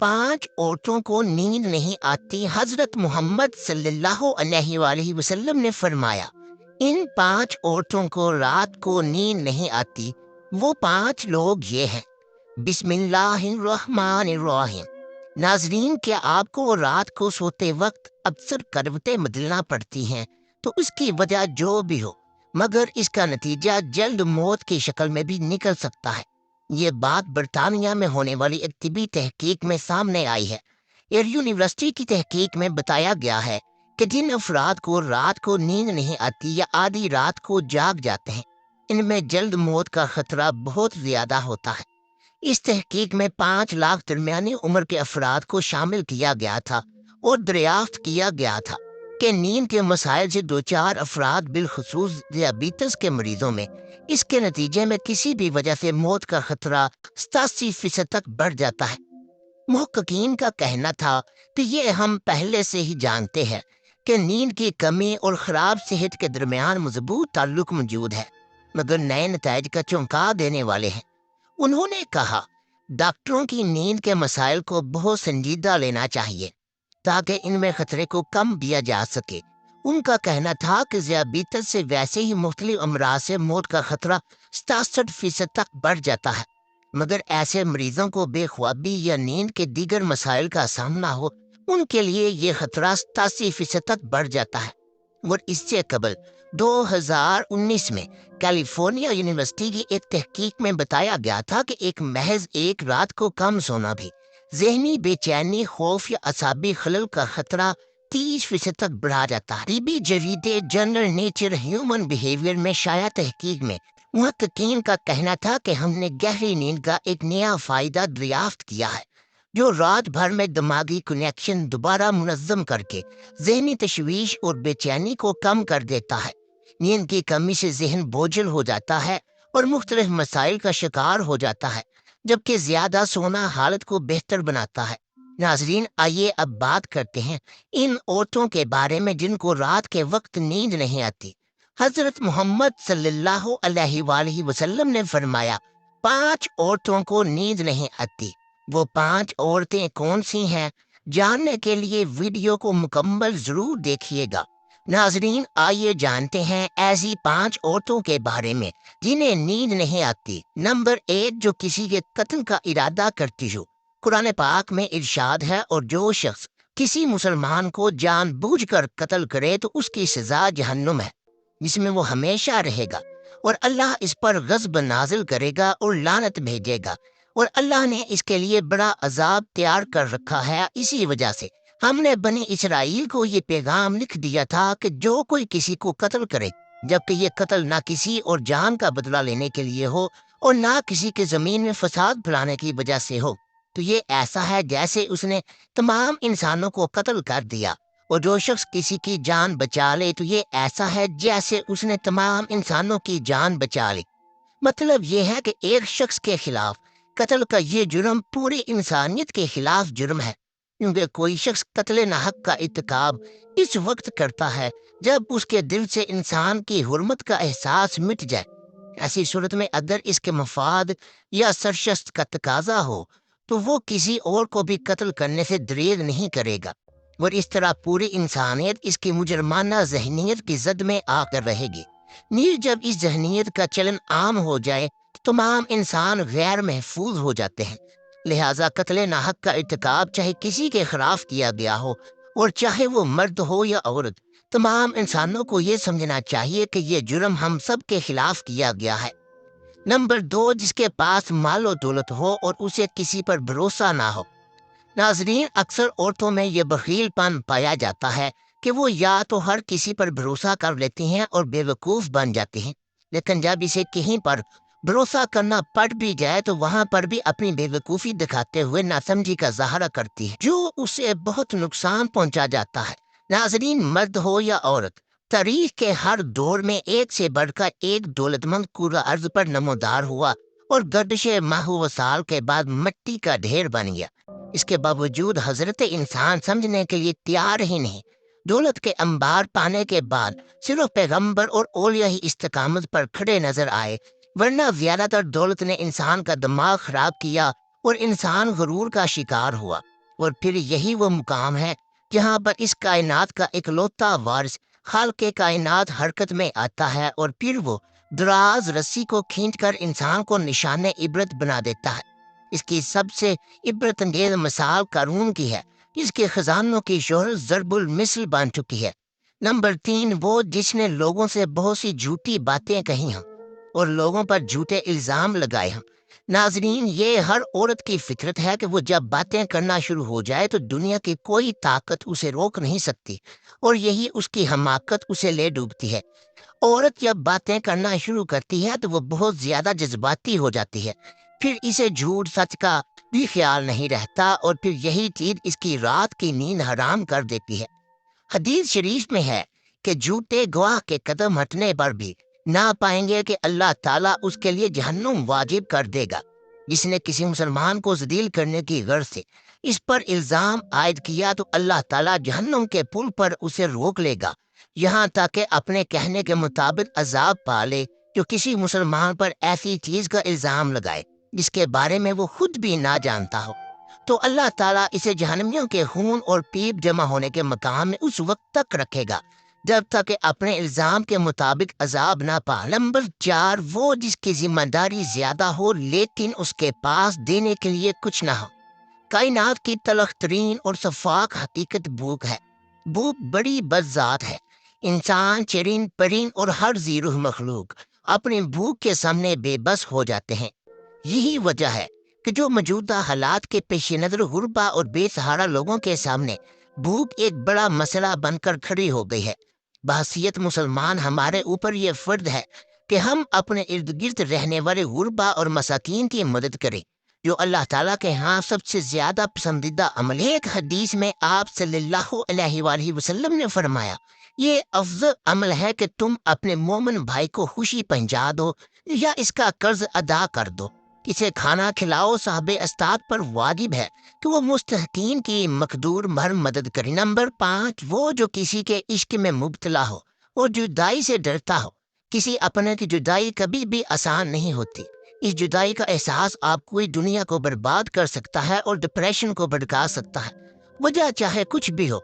5 عورتوں کو نیند نہیں آتی۔ حضرت محمد صلی اللہ علیہ وآلہ وسلم نے فرمایا، ان 5 عورتوں کو رات کو نیند نہیں آتی۔ وہ 5 لوگ یہ ہیں۔ بسم اللہ الرحمن الرحیم۔ ناظرین، کیا آپ کو رات کو سوتے وقت اکثر کروٹیں بدلنا پڑتی ہیں؟ تو اس کی وجہ جو بھی ہو، مگر اس کا نتیجہ جلد موت کی شکل میں بھی نکل سکتا ہے۔ یہ بات برطانیہ میں ہونے والی ایک طبی تحقیق میں سامنے آئی ہے۔ ایئر یونیورسٹی کی تحقیق میں بتایا گیا ہے کہ جن افراد کو رات کو نیند نہیں آتی یا آدھی رات کو جاگ جاتے ہیں، ان میں جلد موت کا خطرہ بہت زیادہ ہوتا ہے۔ اس تحقیق میں 5 لاکھ درمیانی عمر کے افراد کو شامل کیا گیا تھا اور دریافت کیا گیا تھا کہ نیند کے مسائل سے دوچار افراد، بالخصوص ذیابیطس کے مریضوں میں، اس کے نتیجے میں کسی بھی وجہ سے موت کا خطرہ 87% تک بڑھ جاتا ہے۔ محققین کا کہنا تھا کہ یہ ہم پہلے سے ہی جانتے ہیں کہ نیند کی کمی اور خراب صحت کے درمیان مضبوط تعلق موجود ہے، مگر نئے نتائج کا چونکا دینے والے ہیں۔ انہوں نے کہا، ڈاکٹروں کی نیند کے مسائل کو بہت سنجیدہ لینا چاہیے تاکہ ان میں خطرے کو کم کیا جا سکے۔ ان کا کہنا تھا کہ ذیابیطس سے ویسے ہی مختلف امراض سے موت کا خطرہ 67% تک بڑھ جاتا ہے، مگر ایسے مریضوں کو بے خوابی یا نیند کے دیگر مسائل کا سامنا ہو، ان کے لیے یہ خطرہ 87% تک بڑھ جاتا ہے۔ اور اس سے قبل 2019 میں کیلیفورنیا یونیورسٹی کی ایک تحقیق میں بتایا گیا تھا کہ محض ایک رات کو کم سونا بھی ذہنی بے چینی، خوف یا اعصابی خلل کا خطرہ 30% تک بڑھا جاتا ہے۔ طبی جریدے جرنل نیچر ہیومن بیہیویئر میں شائع تحقیق میں محققین کا کہنا تھا کہ ہم نے گہری نیند کا ایک نیا فائدہ دریافت کیا ہے، جو رات بھر میں دماغی کنیکشن دوبارہ منظم کر کے ذہنی تشویش اور بے چینی کو کم کر دیتا ہے۔ نیند کی کمی سے ذہن بوجھل ہو جاتا ہے اور مختلف مسائل کا شکار ہو جاتا ہے، جبکہ زیادہ سونا حالت کو بہتر بناتا ہے۔ ناظرین، آئیے اب بات کرتے ہیں ان عورتوں کے بارے میں جن کو رات کے وقت نیند نہیں آتی۔ حضرت محمد صلی اللہ علیہ وآلہ وسلم نے فرمایا، 5 عورتوں کو نیند نہیں آتی۔ وہ 5 عورتیں کون سی ہیں؟ جاننے کے لیے ویڈیو کو مکمل ضرور دیکھیے گا۔ ناظرین، آئیے جانتے ہیں ایسی 5 عورتوں کے بارے میں جنہیں نیند نہیں آتی۔ نمبر 1، جو کسی کے قتل کا ارادہ کرتی ہو۔ قرآن پاک میں ارشاد ہے، اور جو شخص کسی مسلمان کو جان بوجھ کر قتل کرے تو اس کی سزا جہنم ہے، جس میں وہ ہمیشہ رہے گا، اور اللہ اس پر غضب نازل کرے گا اور لعنت بھیجے گا، اور اللہ نے اس کے لیے بڑا عذاب تیار کر رکھا ہے۔ اسی وجہ سے ہم نے بنی اسرائیل کو یہ پیغام لکھ دیا تھا کہ جو کوئی کسی کو قتل کرے، جبکہ یہ قتل نہ کسی اور جان کا بدلہ لینے کے لیے ہو اور نہ کسی کے زمین میں فساد پھیلانے کی وجہ سے ہو، تو یہ ایسا ہے جیسے اس نے تمام انسانوں کو قتل کر دیا۔ اور جو شخص کسی کی جان بچا لے تو یہ ایسا ہے جیسے اس نے تمام انسانوں کی جان بچا لی۔ مطلب یہ ہے کہ ایک شخص کے خلاف قتل کا یہ جرم پوری انسانیت کے خلاف جرم ہے، کیونکہ کوئی شخص قتل ناحق کا ارتکاب اس وقت کرتا ہے جب اس کے دل سے انسان کی حرمت کا احساس مٹ جائے۔ ایسی صورت میں اگر اس کے مفاد یا سرشست کا تقاضا ہو تو وہ کسی اور کو بھی قتل کرنے سے دریغ نہیں کرے گا، اور اس طرح پوری انسانیت اس کی مجرمانہ ذہنیت کی زد میں آ کر رہے گی۔ نیز جب اس ذہنیت کا چلن عام ہو جائے تو تمام انسان غیر محفوظ ہو جاتے ہیں۔ لہٰذا قتل ناحق کا ارتکاب چاہے کسی کے خلاف کیا گیا ہو اور چاہے وہ مرد ہو یا عورت، تمام انسانوں کو یہ سمجھنا چاہیے کہ یہ جرم ہم سب کے خلاف کیا گیا ہے۔ نمبر 2، جس کے پاس مال و دولت ہو اور اسے کسی پر بھروسہ نہ ہو۔ ناظرین، اکثر عورتوں میں یہ بخیل پن پایا جاتا ہے کہ وہ یا تو ہر کسی پر بھروسہ کر لیتی ہیں اور بے وقوف بن جاتی ہیں، لیکن جب اسے کہیں پر بھروسہ کرنا پڑ بھی جائے تو وہاں پر بھی اپنی بے وقوفی دکھاتے ہوئے ناسمجھی کا مظاہرہ کرتی ہے، جو اسے بہت نقصان پہنچا جاتا ہے۔ ناظرین، مرد ہو یا عورت، تاریخ کے ہر دور میں ایک سے بڑھ کر ایک دولت مند کرۂ ارض پر نمودار ہوا اور گردش ماہ و سال کے بعد مٹی کا ڈھیر بن گیا۔ اس کے باوجود حضرت انسان سمجھنے کے لیے تیار ہی نہیں۔ دولت کے انبار پانے کے بعد صرف پیغمبر اور اولیاء ہی استقامت پر کھڑے نظر آئے، ورنہ زیادہ تر دولت نے انسان کا دماغ خراب کیا اور انسان غرور کا شکار ہوا، اور پھر یہی وہ مقام ہے جہاں پر اس کائنات کا اکلوتا وارث خالق کائنات حرکت میں آتا ہے، اور پھر وہ دراز رسی کو کھینچ کر انسان کو نشان عبرت بنا دیتا ہے۔ اس کی سب سے عبرت انگیز مثال قارون کی ہے، جس کے خزانوں کی شہرت ضرب المثل بن چکی ہے۔ نمبر 3، وہ جس نے لوگوں سے بہت سی جھوٹی باتیں کہی ہیں اور لوگوں پر جھوٹے الزام لگائے ہیں۔ ناظرین، یہ ہر عورت کی فطرت ہے کہ وہ جب باتیں کرنا شروع ہو جائے تو دنیا کی کوئی طاقت اسے روک نہیں سکتی، اور یہی اس کی حماقت اسے لے ڈوبتی ہے۔ عورت جب باتیں کرنا شروع کرتی ہے تو وہ بہت زیادہ جذباتی ہو جاتی ہے، پھر اسے جھوٹ سچ کا بھی خیال نہیں رہتا، اور پھر یہی چیز اس کی رات کی نیند حرام کر دیتی ہے۔ حدیث شریف میں ہے کہ جھوٹے گواہ کے قدم ہٹنے پر بھی نہ پائیں گے کہ اللہ تعالیٰ اس کے لیے جہنم واجب کر دے گا۔ جس نے کسی مسلمان کو ذلیل کرنے کی غرض سے اس پر الزام عائد کیا تو اللہ تعالیٰ جہنم کے پل پر اسے روک لے گا، یہاں تک کہ اپنے کہنے کے مطابق عذاب پالے جو کسی مسلمان پر ایسی چیز کا الزام لگائے جس کے بارے میں وہ خود بھی نہ جانتا ہو، تو اللہ تعالیٰ اسے جہنمیوں کے خون اور پیپ جمع ہونے کے مقام میں اس وقت تک رکھے گا جب تک کہ اپنے الزام کے مطابق عذاب نہ پا۔ نمبر 4، وہ جس کی ذمہ داری زیادہ ہو لیکن اس کے پاس دینے کے لیے کچھ نہ ہو۔ کائنات کی تلخ ترین اور شفاف حقیقت بھوک ہے۔ بھوک بڑی بد ہے۔ انسان، چرند، پرند اور ہر ذی روح مخلوق اپنی بھوک کے سامنے بے بس ہو جاتے ہیں۔ یہی وجہ ہے کہ جو موجودہ حالات کے پیش نظر غربا اور بے سہارا لوگوں کے سامنے بھوک ایک بڑا مسئلہ بن کر کھڑی ہو گئی ہے۔ بحیثیت مسلمان ہمارے اوپر یہ فرض ہے کہ ہم اپنے ارد گرد رہنے والے غربا اور مساکین کی مدد کریں، جو اللہ تعالیٰ کے ہاں سب سے زیادہ پسندیدہ عمل ہے۔ ایک حدیث میں آپ صلی اللہ علیہ وآلہ وسلم نے فرمایا، یہ افضل عمل ہے کہ تم اپنے مومن بھائی کو خوشی پہنچا دو یا اس کا قرض ادا کر دو، اسے کھانا کھلاؤ۔ صاحب استاد پر واجب ہے کہ وہ مستحقین کی مقدور بھر مدد کرے۔ نمبر 5، وہ جو کسی کے عشق میں مبتلا ہو اور جدائی سے ڈرتا ہو۔ کسی اپنے کی جدائی کبھی بھی آسان نہیں ہوتی۔ اس جدائی کا احساس آپ کو دنیا کو برباد کر سکتا ہے اور ڈپریشن کو بھڑکا سکتا ہے۔ وجہ چاہے کچھ بھی ہو،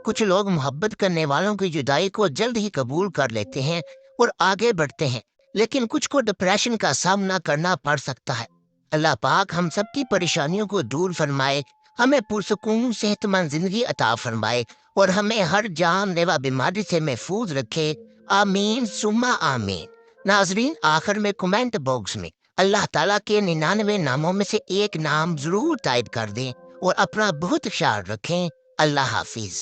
کچھ لوگ محبت کرنے والوں کی جدائی کو جلد ہی قبول کر لیتے ہیں اور آگے بڑھتے ہیں، لیکن کچھ کو ڈپریشن کا سامنا کرنا پڑ سکتا ہے۔ اللہ پاک ہم سب کی پریشانیوں کو دور فرمائے، ہمیں پرسکون صحت مند زندگی عطا فرمائے، اور ہمیں ہر جان لیوا بیماری سے محفوظ رکھے۔ آمین ثم آمین۔ ناظرین، آخر میں کمنٹ باکس میں اللہ تعالیٰ کے 99 ناموں میں سے ایک نام ضرور ٹائپ کر دیں، اور اپنا بہت خیال رکھیں۔ اللہ حافظ۔